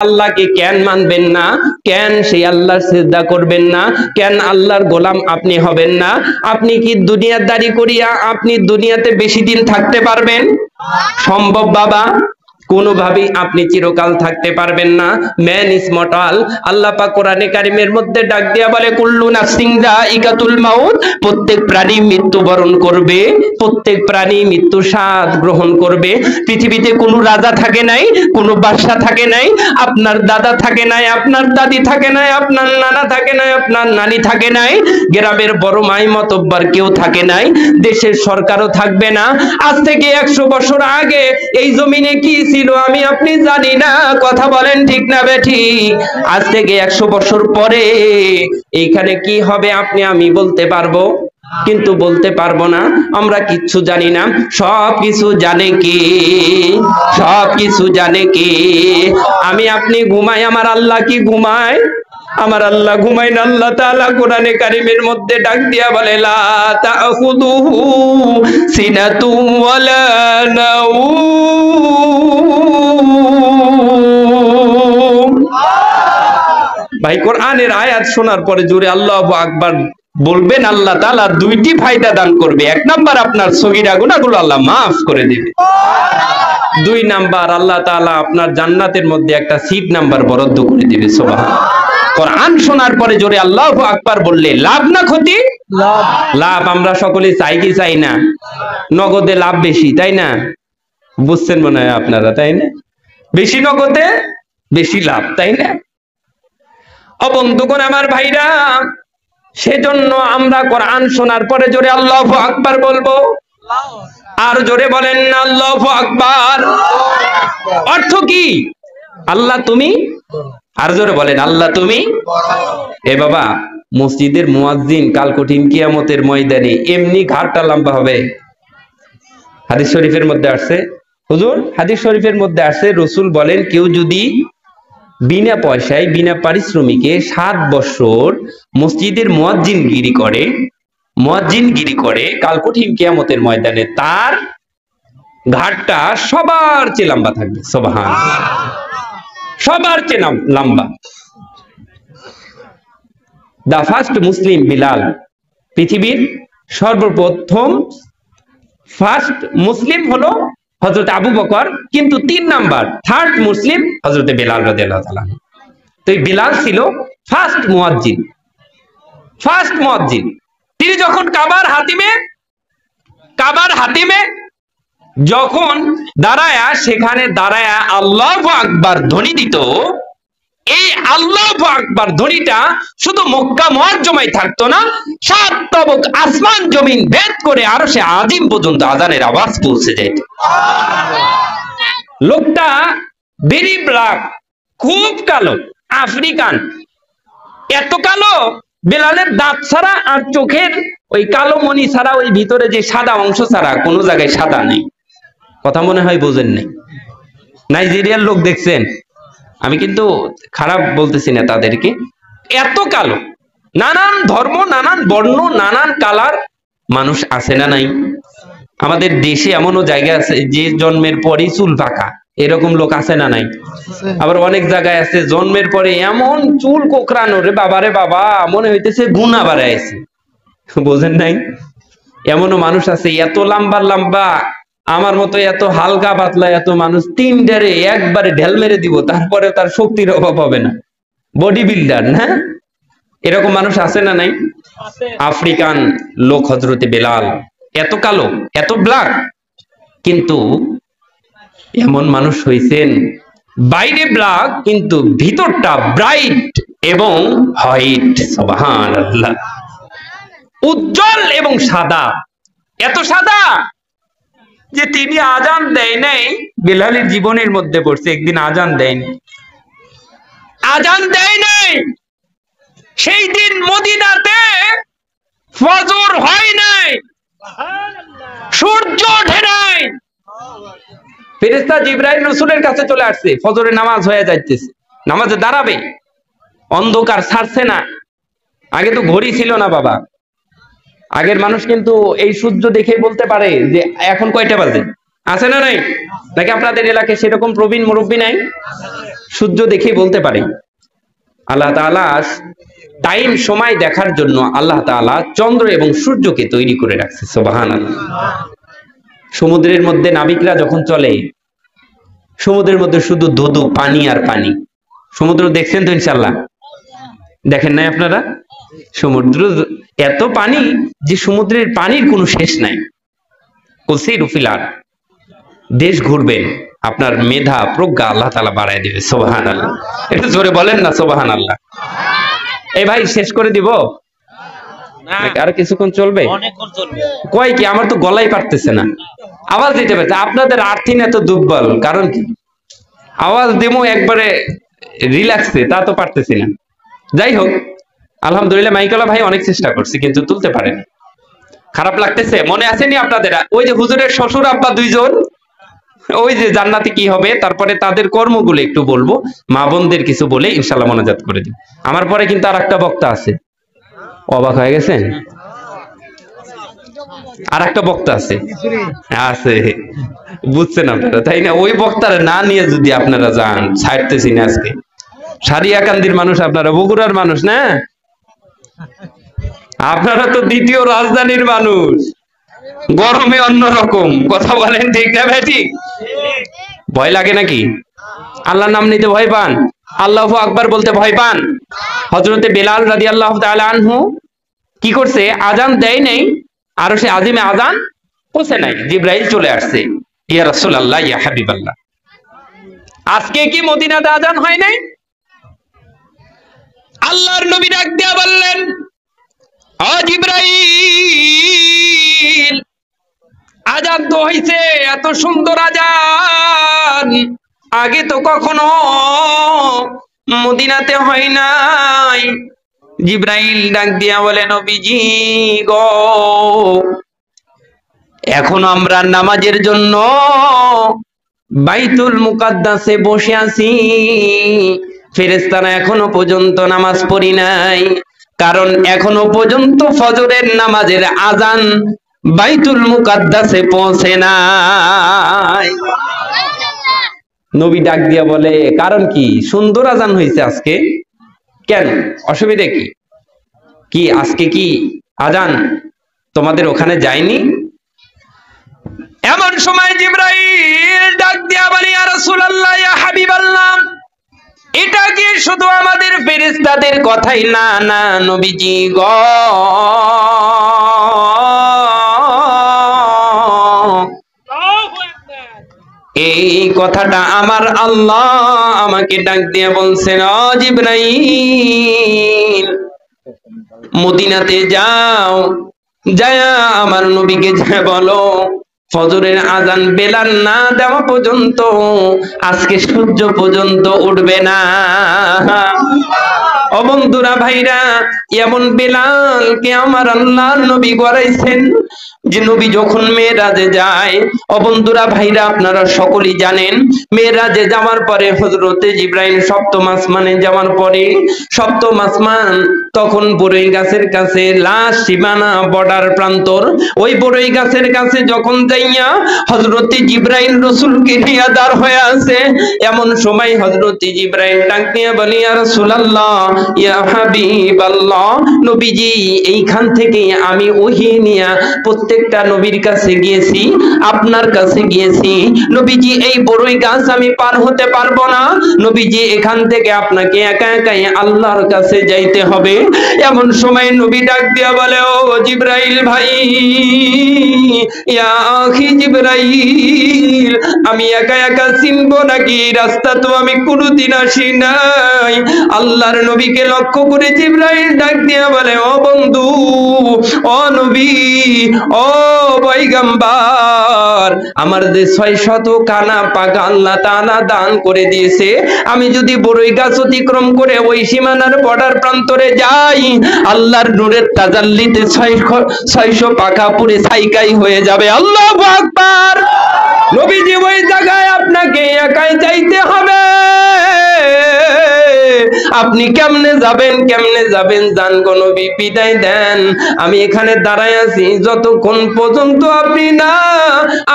আল্লাহকে কেন মানবেন না? কেন সেই আল্লাহর সিজদা করবেন না? কেন আল্লাহর গোলাম আপনি হবেন না? আপনি কি দুনিয়াদারি করিয়া আপনি দুনিয়াতে বেশি দিন থাকতে পারবেন? সম্ভব বাবা? কোনোভাবেই আপনি চিরকাল থাকতে পারবেন না। Man is mortal. আল্লাহ পাক কোরআনে কারিমের মধ্যে ডাক দিয়া বলে কুল্লু নাফসিন যায়িকাতুল মাউত, প্রত্যেক প্রাণী মৃত্যুবরণ করবে, প্রত্যেক প্রাণী মৃত্যুর স্বাদ গ্রহণ করবে। পৃথিবীতে কোনো রাজা থাকে নাই, কোনো বাদশা থাকে নাই, আপনার দাদা থাকে নাই, আপনার দাদি থাকে নাই, আপনার নানা থাকে নাই, আপনার নানি থাকে নাই, গ্রামের বড় মাই মতব্বর কেউ থাকে নাই, দেশের সরকারও থাকবে না। আজ থেকে 100 বছর আগে এই জমিনে কি ছিল আমি আপনি জানি না, কথা বলেন ঠিক না বেঠিক? আজ থেকে 100 বছর পরে এইখানে কি হবে আপনি আমি বলতে পারবো? কিন্তু বলতে পারবো না। আমরা কিচ্ছু জানি না। সব কিছু জানে কে? সব কিছু জানে কে? আমি আপনি ঘুমাই, আমার আল্লাহ কি ঘুমায়? আমার আল্লাহ ঘুমায় না। আল্লাহ তাআলা কোরআনে কারিমের মধ্যে ডাক দিয়া বলে লা তাখুদুহু সিনাতু ওয়ালা নাউম। ভাই কোরআনের আয়াত শোনার পরে জোরে আল্লাহু আকবার বলবেন, আল্লাহ তাআলা দুইটি ফায়দা দান করবে। 1 নাম্বার আপনার সগীরা গুনাহগুলো আল্লাহ মাফ করে দিবে। 2 নাম্বার আল্লাহ তাআলা আপনার জান্নাতের মধ্যে একটা সিট নাম্বার বরাদ্দ করে দিবে। সুবহানাল্লাহ। কোরআন শোনার পরে জোরে আল্লাহু আকবার বললে লাভ না ক্ষতি? লাভ। লাভ আমরা সকলে চাই কি চাই না? নগদে লাভ বেশি, তাই না? বুঝছেন মনে হয় আপনারা, তাই না? বেশি নগদে বেশি লাভ, তাই না? ও বন্ধুগণ আমার ভাইরা, সেজন্য আমরা কোরআন শোনার পরে জোরে আল্লাহু আকবার বলবো। আর জোরে বলেন না আল্লাহু আকবার। অর্থ কি? আল্লাহ তুমি, আর জোরে বলেন আল্লাহ তুমি। এ বাবা, মসজিদের মুয়াজ্জিন কাল কঠিন কিয়ামতের ময়দানে এমনি ঘাটটা লম্বা হবে। হাদিস শরীফের মধ্যে আসছে, হুজুর হাদিস শরীফের মধ্যে আসছে, রাসূল বলেন কেউ যদি বিনা পয়সায় বিনা পারিশ্রমিকে 7 বছর মসজিদের মুয়াজ্জিনগিরি করে কাল কঠিন কিয়ামতের ময়দানে তার ঘাটটা সবার চেয়ে লম্বা থাকবে। সুবহানাল্লাহ। সবার চেয়ে লম্বা। দা ফার্স্ট মুসলিম বিলাল, পৃথিবীর সর্বপ্রথম ফার্স্ট মুসলিম হলো হযরত আবু বকর, কিন্তু 3 নাম্বার থার্ড মুসলিম হযরত বিলাল রাদিয়াল্লাহু তাআলা। তো এই বিলাল ছিল ফার্স্ট মুয়াজ্জিন। তিনি যখন কাবার হাতিমে যখন সেখানে দাঁড়ায়া আল্লাহু আকবার ধ্বনি দিত, এই আল্লাহু আকবার ধ্বনিটা শুধু মক্কা মুআজ্জমায় থাকতো না, 7 তবক আসমান জমিন ভেদ করে আরশে আজিম পর্যন্ত আযানের আওয়াজ পৌঁছে যেত। লোকটা ভেরি ব্ল্যাক, খুব কালো, আফ্রিকান। এত কালো, বেলালের দাঁত ছাড়া আর চোখের ওই কালো মনি ছাড়া, ওই ভিতরে যে সাদা অংশ ছাড়া কোনো জায়গায় সাদা নেই। কথা মনে হয় বোঝেন নাই। নাইজেরিয়ার লোক দেখছেন, আমি কিন্তু খারাপ বলতেছি না তাদেরকে। এত কালো, নানান ধর্ম, নানান বর্ণ, নানান কালার মানুষ আছে না নাই? আমাদের দেশে এমনও জায়গা আছে যে জন্মের পরেই চুল পাকা, এরকম লোক আছে না নাই? আবার অনেক জায়গায় আছে জন্মের পরে এমন চুল কোকড়ানো, রে বাবা রে বাবা, মনে হইতেছে গুণা বাড়াইছে। বোঝেন নাই? এমনও মানুষ আছে এত লম্বা লম্বা, আমার মতো এত হালকা পাতলা এত মানুষ, 3টারে একবারে ঢেল মেরে দিব, তারপরে তার শক্তির অভাব হবে না। বডি বিল্ডার না? এরকম মানুষ আছে না নাই? আফ্রিকান লোক হযরতে বেলাল, এত কালো, এত ব্ল্যাক, কিন্তু এমন মানুষ হইছেন বাইরে ব্ল্যাক কিন্তু ভিতরটা ব্রাইট এবং হোয়াইট। সুবহানাল্লাহ। উজ্জ্বল এবং সাদা, এত সাদা যে তিনি আজান দেয় নাই, বেলালের জীবনের মধ্যে পড়ছে একদিন আজান দেয়নি, সেই দিন মদিনাতে ফজর হয় নাই, সূর্য ওঠে নাই। ফেরেশতা জিবরাইল রাসূলের কাছে চলে আসছে, ফজরের নামাজ হয়ে যাইতেছে, নামাজে দাঁড়াবে, অন্ধকার ছাড়ছে না। আগে তো ঘড়ি ছিল না বাবা, আগের মানুষ কিন্তু এই সূর্য দেখে বলতে পারে যে এখন কয়টা বাজে, আছে না নাই? নাকি আপনাদের এলাকায় সেরকম প্রবীণ মুরব্বী নাই? সূর্য দেখে বলতে পারে। আল্লাহ তাআলা টাইম সময় দেখার জন্য আল্লাহ তাআলা চন্দ্র এবং সূর্যকে তৈরি করে রাখছে। সুবহানাল্লাহ। সমুদ্রের মধ্যে নাবিকরা যখন চলে, সমুদ্রের মধ্যে শুধু ধুধু পানি আর পানি। সমুদ্র দেখছেন তো ইনশাআল্লাহ? দেখেন নাই আপনারা? সমুদ্র এত পানি যে সমুদ্রের পানির কোনো শেষ নাই। কুলসিরু ফিল আরদ। দেশ ঘুরবেন, আপনার মেধা প্রজ্ঞা আল্লাহ তাআলা বাড়ায় দিবে। সুবহানাল্লাহ। একটু জোরে বলেন না সুবহানাল্লাহ। এই ভাই শেষ করে দিব আর কিছুক্ষণ চলবে? কয় কি, আমার তো গলাই পারতেছে না, আওয়াজ দিতে পারছে। আপনাদের আর্থিন এত দুর্বল কারণ কি? আওয়াজ দেবো একবারে রিল্যাক্সে, তা তো পারতেছি না। যাই হোক, আলহামদুলিল্লাহ মাইকালা ভাই অনেক চেষ্টা করছে কিন্তু তুলতে পারেন। খারাপ লাগতেছে? মনে আসেনি আপনাদের ওই যে হুজুরের শ্বশুর আব্বা দুইজন, ওই যে জান্নাতে কি হবে, তারপরে তাদের কর্মগুলো একটু বলবো, মা বোনদের কিছু বলে ইনশাআল্লাহ মোনাজাত করে দিই। আমার পরে কিন্তু আর একটা বক্তা আছে। অবাক হয়ে গেছেন? আর একটা বক্তা আছে, আছে বুঝছেন আপনারা, তাই না? ওই বক্তার না নিয়ে যদি আপনারা যান, ছাড়তেছি না আজকে। সারিয়াকান্দির মানুষ আপনারা, বগুড়ার মানুষ না আপনারা, তো দ্বিতীয় রাজধানীর মানুষ। গরমে অন্যরকম কথা বলেন, ঠিক না ভাই? ঠিক। ভয় লাগে নাকি? আল্লাহর নাম নিতে ভয় পান? আল্লাহু আকবার বলতে ভয় পান? হযরতে বেলাল রাদিয়াল্লাহু তাআলা আনহু কি করছে? আজান দেয় নাই, আর সে আজিমে আজান পৌঁছে নাই, জিবরাইল চলে আসছে, ইয়া রাসূলুল্লাহ ইয়া হাবিবাল্লাহ। আজকে কি মদিনাতে আজান হয় নাই? আল্লাহর নবী ডাক দিয়া বললেন, ও জিবরাইল, আজান তো হইছে, এত সুন্দর আজান আগে তো কখনো মদিনাতে হয় নাই। জিবরাইল ডাক দিয়া বলে, নবীজি গো, এখন আমরা নামাজের জন্য বাইতুল মুকাদ্দাসে বসে আছি, ফেরেশতারা এখনো পর্যন্ত নামাজ পড়ি নাই, কারণ এখনো পর্যন্ত ফজরের নামাজের আজান বাইতুল মুকাদ্দাসে পৌঁছে নাই। নবী ডাক দিয়া বলে, কারণ কি? সুন্দর আজান হয়েছে আজকে, কেন অসুবিধা কি? কি আজকে কি আজান তোমাদের ওখানে যায়নি? এমন সময় জিবরাইল ডাক দিয়া বলে, ইয়া রাসূলুল্লাহ ইয়া হাবিবাল্লাহ, এটা কি শুধু আমাদের ফেরেশতাদের কথাই না, না নবীজি গো, এই কথাটা আমার আল্লাহ আমাকে ডাক দিয়ে বলছেন, ও জিবরাইল, মদিনাতে যাও, যায়া আমার নবীকে যা বলো, ফজরের আজান বেলাল না দেওয়া পর্যন্ত আজকে সূর্য পর্যন্ত উঠবে না। ও বন্ধুরা ভাইরা, এমন বেলালকে আমার আল্লাহর নবী গড়াইছেন যে নবী যখন মেরাজে যায়, ও বন্ধুরা ভাইরা আপনারা সকলেই জানেন, মেরাজে যাওয়ার পরে হযরতে জিবরাইল সপ্তম আসমানে যাওয়ার পরে, সপ্তম আসমান তখন বড়ই গাছের কাছে, লাস্ট সীমানা বর্ডার প্রান্তর, ওই বড়ই গাছের কাছে যখন যাইয়া হযরতে জিবরাইল রাসূলকে নিয়ে দাঁড় হয়ে আছে, এমন সময় হযরতে জিবরাইল ডাক দিয়ে বলে, ইয়া রাসূলুল্লাহ ইয়া হাবিবাল্লাহ, নবীজি এইখান থেকে আমি ওহী নিয়ে প্রত্যেকটা নবীর কাছে গিয়েছি, আপনার কাছে গিয়েছি, নবীজি এই বড়ই গাছ আমি পার হতে পারবো না, নবীজি এখান থেকে আপনাকে একা একাই আল্লাহর কাছে যাইতে হবে। এমন সময় নবী ডাক দিয়া বলে, ও জিবরাইল ভাই, ইয়া আখি জিবরাইল, আমি একা একা চিনবো নাকি? রাস্তা তো আমি কোনোদিন আসি নাই। আল্লাহর নবীকে লক্ষ্য করে জিবরাইল ডাক দিয়া বলে, ও বন্ধু, ও নবী, ও পয়গম্বর, আমার যে 600 কানা পাকা আল্লাহ তাআলা দান করে দিয়েছে, আমি যদি বড়ই গাছ অতিক্রম করে ওই সীমানার বর্ডার প্রান্তরে যাই, আল্লাহর নূরের তাজাল্লিতে 600 পাকা পুরে ছাইকাই হয়ে যাবে। আল্লাহু আকবার। নবীজি ওই জায়গায় আপনাকে একাই যাইতে হবে, আপনি কেমনে যাবেন, কেমনে যাবেন, যান গো নবী, বিদায় দেন, আমি এখানে দাঁড়ায় আছি, যতক্ষণ পর্যন্ত আপনি না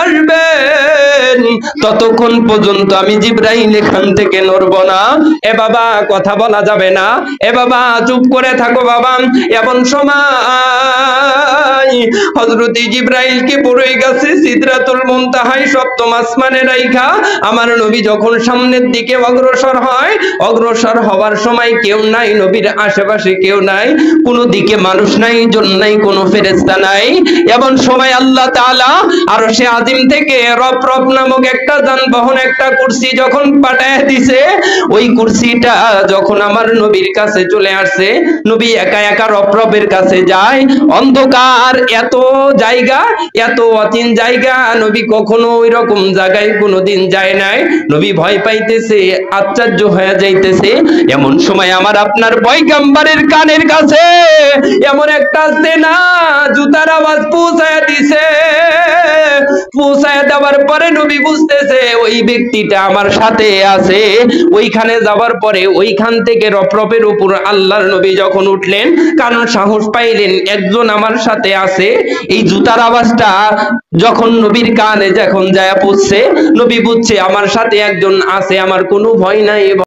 আসবেন ততক্ষণ পর্যন্ত আমি জিবরাইল এখান থেকে নড়ব না। এ বাবা কথা বলা যাবে না, এ বাবা চুপ করে থাকো বাবা। এমন সময় হযরত জিবরাইলকে পড়ে গেছে সিদরাতুল মুনতাহায় সপ্তম আসমানে রাইখা আমার নবী যখন সামনের দিকে অগ্রসর হয়, অগ্রসর হওয়ার সময় কেউ নাই, নবীর আশেপাশে কেউ নাই, কোনো দিকে মানুষ নাই, জন নাই, কোনো ফেরেশতা নাই। এমন সময় আল্লাহ তাআলা আরশে আজিম থেকে রব নামক একটা যানবাহন, একটা কুরসি যখন পাঠায় দিছে, ওই কুরসিটা যখন আমার নবীর কাছে চলে আসছে, নবী একা একা রবের কাছে যায়। অন্ধকার, এত জায়গা, এত অচিন জায়গা, নবী কখনো ওই রকম জায়গায় কোনোদিন যায় নাই। নবী ভয় পাইতেছে, আশ্চর্য হয়ে যাইতেছে। এমন সময় আমার আপনার পয়গম্বরের কানের কাছে এমন একটা সেনা জুতার আওয়াজ পৌঁছায় দিছে। পৌঁছায় দেওয়ার পরে নবী বুঝতেছে ওই ব্যক্তিটা আমার সাথে আছে। ওইখানে যাওয়ার পরে ওইখান থেকে রপরপের উপর আল্লাহর নবী যখন উঠলেন, কারণ সাহস পাইলেন একজন আমার সাথে আছে। এই জুতার আওয়াজটা যখন নবীর কানে যখন যায় পৌঁছছে, নবী বুঝছে আমার সাথে একজন আছে, আমার কোনো ভয় নাই।